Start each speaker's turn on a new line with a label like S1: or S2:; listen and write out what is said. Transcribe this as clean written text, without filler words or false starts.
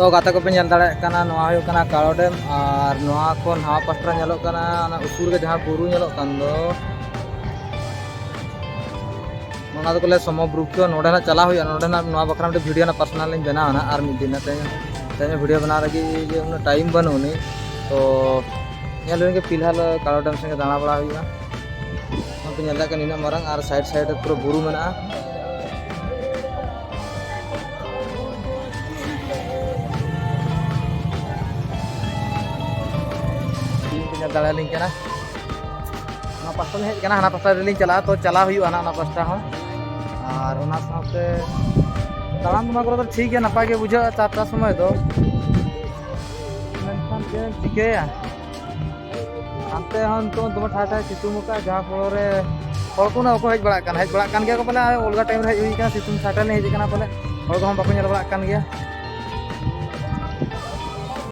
S1: तो गाते को पे नेल दाड़े काना नोआ हुयो काना कालो डैम और नोआ खन हावा पास्टा नेलो काना ना उसूर के जहां बुरु नेलो कान दो नोना तो कोले समब्रुक्ष नोडे ना चला हुयो नोडे ना नोआ बकरा में वीडियो ना पर्सनल लिंक बनावा ना और मिद दिन ते वीडियो बना लगी जे उन टाइम बनोनी तो नेल के फिलहाल कालो डैम संगे दाणा बड़ा हुयो हम पे नेल का निना मारंग और साइड साइड पूरा बुरु मेना दाड़ालिंग ना पास्टा में हेजना हाना पास्टा रेलिंग चला तो चला हुई ना पास्टा हो और ओना साथे दाड़ान तुमा को ठीक है नपाय के बुझा चारटा समय दो मेनखान के चिकेया अंते हन तो तुम ठाय ठाय सितुम का जहां फलोरे हर को ना को हेज बड़ा गया को पले ओलगा टाइम रे हेज हुई का सितुम साटा ने हेज कना पले हर को हम बाको नेल बड़ा गया